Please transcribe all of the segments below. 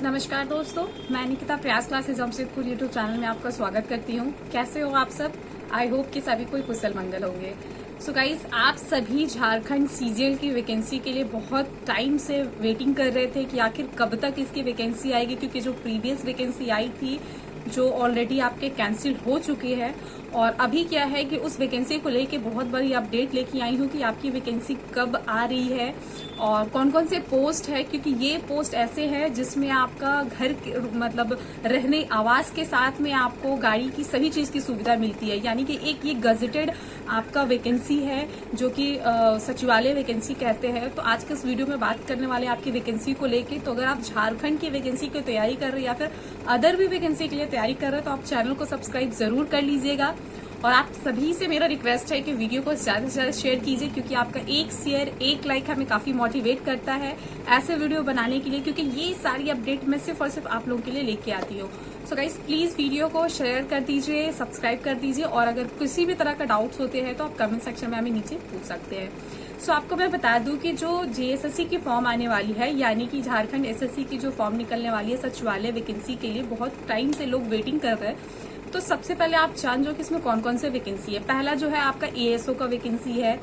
नमस्कार दोस्तों, मैं निकिता प्रयास क्लासेस जमशेदपुर यूट्यूब चैनल में आपका स्वागत करती हूँ। कैसे हो आप सब? आई होप कि सभी कोई कुशल मंगल होंगे। सो गाइस, आप सभी झारखंड सीजीएल की वैकेंसी के लिए बहुत टाइम से वेटिंग कर रहे थे कि आखिर कब तक इसकी वैकेंसी आएगी, क्योंकि जो प्रीवियस वैकेंसी आई थी जो ऑलरेडी आपके कैंसिल हो चुकी है। और अभी क्या है कि उस वैकेंसी को लेके बहुत बड़ी अपडेट लेके आई हूँ कि आपकी वैकेंसी कब आ रही है और कौन कौन से पोस्ट है, क्योंकि ये पोस्ट ऐसे है जिसमें आपका घर मतलब रहने आवास के साथ में आपको गाड़ी की सभी चीज की सुविधा मिलती है। यानी कि एक ये गजेटेड आपका वैकेंसी है जो कि सचिवालय वैकेंसी कहते हैं। तो आज के इस वीडियो में बात करने वाले आपकी वैकेंसी को लेके। तो अगर आप झारखंड की वैकेंसी की तैयारी कर रहे हैं या फिर अदर भी वैकेंसी के लिए तैयारी कर रहे हैं तो आप चैनल को सब्सक्राइब जरूर कर लीजिएगा। और आप सभी से मेरा रिक्वेस्ट है कि वीडियो को ज्यादा से ज्यादा शेयर कीजिए, क्योंकि आपका एक शेयर एक लाइक हमें काफी मोटिवेट करता है ऐसे वीडियो बनाने के लिए, क्योंकि ये सारी अपडेट मैं सिर्फ और सिर्फ आप लोगों के लिए लेके आती हूँ। सो गाइस, प्लीज वीडियो को शेयर कर दीजिए, सब्सक्राइब कर दीजिए, और अगर किसी भी तरह का डाउट्स होते हैं तो आप कमेंट सेक्शन में हमें नीचे पूछ सकते हैं। सो आपको मैं बता दूं कि जो जेएसएससी की फॉर्म आने वाली है, यानी कि झारखंड एसएससी की जो फॉर्म निकलने वाली है सचिवालय वैकेंसी के लिए, बहुत टाइम से लोग वेटिंग कर रहे हैं। तो सबसे पहले आप जान जो कि इसमें कौन कौन से वैकेंसी है। पहला जो है आपका एएसओ का वैकेंसी है,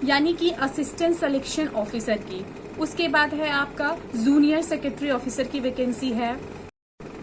यानी कि असिस्टेंट सिलेक्शन ऑफिसर की। उसके बाद है आपका जूनियर सेक्रेटरी ऑफिसर की वैकेंसी है।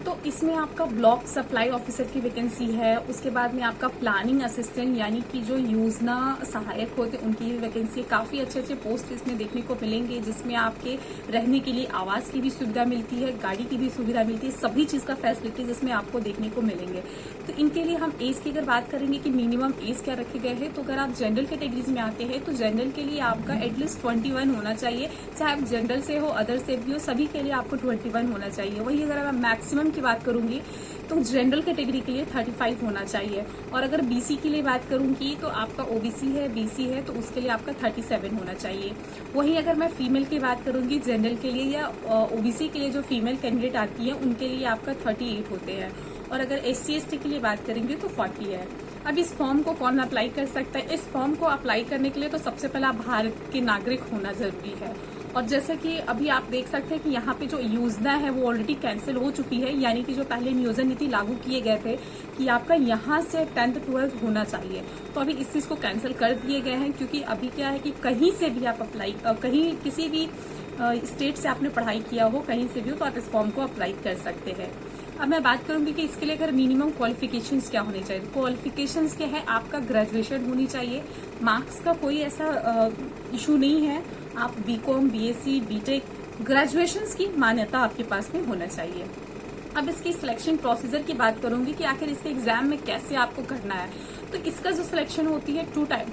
तो इसमें आपका ब्लॉक सप्लाई ऑफिसर की वैकेंसी है। उसके बाद में आपका प्लानिंग असिस्टेंट, यानी कि जो योजना सहायक होते हैं उनकी वैकेंसी। काफी अच्छे अच्छे पोस्ट इसमें देखने को मिलेंगे, जिसमें आपके रहने के लिए आवास की भी सुविधा मिलती है, गाड़ी की भी सुविधा मिलती है, सभी चीज का फैसिलिटी जिसमें आपको देखने को मिलेंगे। तो इनके लिए हम एज की अगर बात करेंगे कि मिनिमम एज क्या रखे गए हैं, तो अगर आप जनरल कैटेगरीज में आते हैं तो जनरल के लिए आपका एटलीस्ट 21 होना चाहिए। चाहे आप जनरल से हो, अदर से भी हो, सभी के लिए आपको 21 होना चाहिए। वही अगर मैं मैक्सिमम की बात करूंगी तो जनरल कैटेगरी के लिए 35 होना चाहिए। और अगर बीसी के लिए बात करूंगी तो आपका ओबीसी है, बीसी है, तो उसके लिए आपका 37 होना चाहिए। वहीं अगर मैं फीमेल की बात करूंगी जनरल के लिए या ओबीसी के लिए, जो फीमेल कैंडिडेट आती है उनके लिए आपका 38 होते हैं। और अगर एससी एसटी के लिए बात करेंगे तो 40 है। अब इस फॉर्म को कौन अप्लाई कर सकता है? इस फॉर्म को अप्लाई करने के लिए तो सबसे पहले आप भारत के नागरिक होना जरूरी है। और जैसे कि अभी आप देख सकते हैं कि यहाँ पे जो योजना है वो ऑलरेडी कैंसिल हो चुकी है, यानी कि जो पहले नियोजन नीति लागू किए गए थे कि आपका यहाँ से 10th 12th होना चाहिए, तो अभी इस चीज को कैंसिल कर दिए गए हैं। क्योंकि अभी क्या है कि कहीं से भी आप अप्लाई, कहीं किसी भी स्टेट से आपने पढ़ाई किया हो, कहीं से भी हो, तो आप इस फॉर्म को अप्लाई कर सकते हैं। अब मैं बात करूंगी कि इसके लिए अगर मिनिमम क्वालिफिकेशंस क्या होने चाहिए। क्वालिफिकेशंस क्या है? आपका ग्रेजुएशन होनी चाहिए। मार्क्स का कोई ऐसा इशू नहीं है। आप बीकॉम, बीएससी, बीटेक, ग्रेजुएशंस की मान्यता आपके पास में होना चाहिए। अब इसकी सिलेक्शन प्रोसीजर की बात करूंगी कि आखिर इसके एग्जाम में कैसे आपको करना है। तो इसका जो सिलेक्शन होती है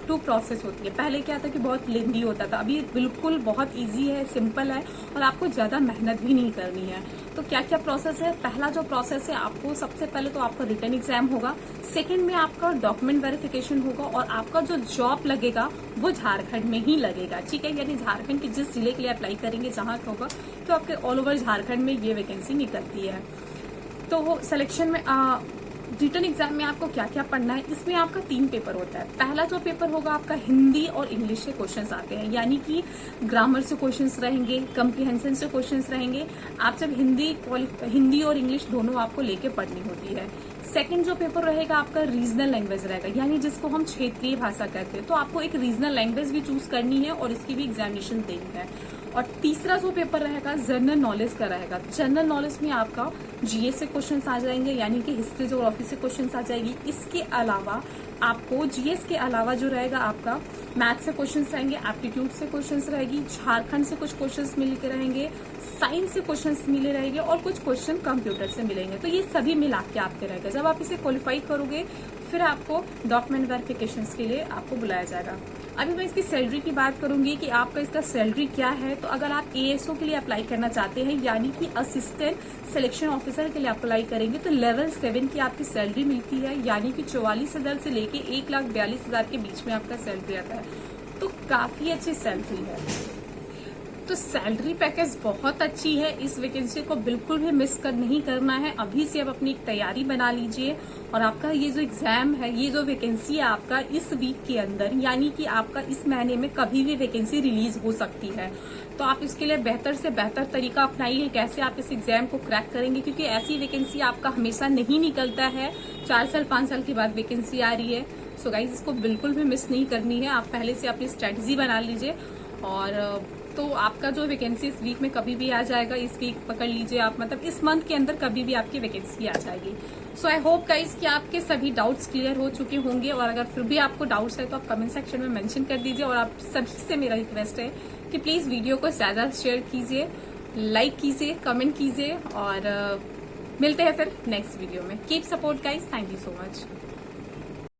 टू प्रोसेस होती है। पहले क्या था कि बहुत लेंदी होता था, अभी बिल्कुल बहुत इजी है, सिंपल है, और आपको ज्यादा मेहनत भी नहीं करनी है। तो क्या क्या प्रोसेस है? पहला जो प्रोसेस है, आपको सबसे पहले तो आपका रिटन एग्जाम होगा। सेकंड में आपका डॉक्यूमेंट वेरिफिकेशन होगा, और आपका जो जॉब लगेगा वो झारखंड में ही लगेगा। ठीक है, यानी झारखंड के जिस जिले के लिए अप्लाई करेंगे जहां का होगा, तो आपके ऑल ओवर झारखंड में ये वैकेंसी निकलती है। तो सिलेक्शन में रिटन एग्जाम में आपको क्या क्या पढ़ना है? इसमें आपका 3 पेपर होता है। पहला जो पेपर होगा आपका हिंदी और इंग्लिश से क्वेश्चंस आते हैं, यानी कि ग्रामर से क्वेश्चंस रहेंगे, कम्प्रीहेंशन से क्वेश्चंस रहेंगे। आप जब हिंदी और इंग्लिश दोनों आपको लेके पढ़नी होती है। सेकंड जो पेपर रहेगा आपका रीजनल लैंग्वेज रहेगा, यानी जिसको हम क्षेत्रीय भाषा कहते हैं। तो आपको एक रीजनल लैंग्वेज भी चूज करनी है और इसकी भी एग्जामिनेशन देनी है। और तीसरा जो पेपर रहेगा जनरल नॉलेज का रहेगा। जनरल नॉलेज में आपका जीएस से क्वेश्चंस आ जाएंगे, यानी कि हिस्ट्री ज्योग्राफी से क्वेश्चंस आ जाएगी। इसके अलावा आपको जीएस के अलावा जो रहेगा आपका मैथ से क्वेश्चंस रहेंगे, एप्टीट्यूड से क्वेश्चंस रहेगी, झारखंड से कुछ क्वेश्चंस मिल के रहेंगे, साइंस से क्वेश्चंस मिले रहेंगे, और कुछ क्वेश्चन कंप्यूटर से मिलेंगे। तो ये सभी मिला के आपके रहेगा। जब आप इसे क्वालिफाई करोगे फिर आपको डॉक्यूमेंट वेरिफिकेशन के लिए आपको बुलाया जाएगा। अभी मैं इसकी सैलरी की बात करूंगी कि आपका इसका सैलरी क्या है। तो अगर आप एएसओ के लिए अप्लाई करना चाहते हैं, यानी कि असिस्टेंट सिलेक्शन ऑफिसर के लिए अप्लाई करेंगे, तो लेवल 7 की आपकी सैलरी मिलती है, यानी कि 44,000 से लेके 1,42,000 के बीच में आपका सैलरी आता है। तो काफी अच्छी सैलरी है। तो सैलरी पैकेज बहुत अच्छी है। इस वैकेंसी को बिल्कुल भी मिस नहीं करना है। अभी से आप अपनी एक तैयारी बना लीजिए, और आपका ये जो एग्जाम है, ये जो वैकेंसी है आपका इस वीक के अंदर, यानी कि आपका इस महीने में कभी भी वैकेंसी रिलीज हो सकती है। तो आप इसके लिए बेहतर से बेहतर तरीका अपनाइए कैसे आप इस एग्जाम को क्रैक करेंगे, क्योंकि ऐसी वैकेंसी आपका हमेशा नहीं निकलता है। 4 साल 5 साल के बाद वैकेंसी आ रही है। सो गाइज इसको बिल्कुल भी मिस नहीं करनी है। आप पहले से अपनी स्ट्रेटजी बना लीजिए और तो आपका जो वैकेंसी इस वीक में कभी भी आ जाएगा। इस वीक पकड़ लीजिए आप, मतलब इस मंथ के अंदर कभी भी आपकी वैकेंसी आ जाएगी। सो आई होप गाइस कि आपके सभी डाउट्स क्लियर हो चुके होंगे, और अगर फिर भी आपको डाउट्स है तो आप कमेंट सेक्शन में मेंशन कर दीजिए। और आप सभी से मेरा रिक्वेस्ट है कि प्लीज वीडियो को ज्यादा शेयर कीजिए, लाइक कीजिए, कमेंट कीजिए, और मिलते हैं फिर नेक्स्ट वीडियो में। Keep support guys, thank you so much.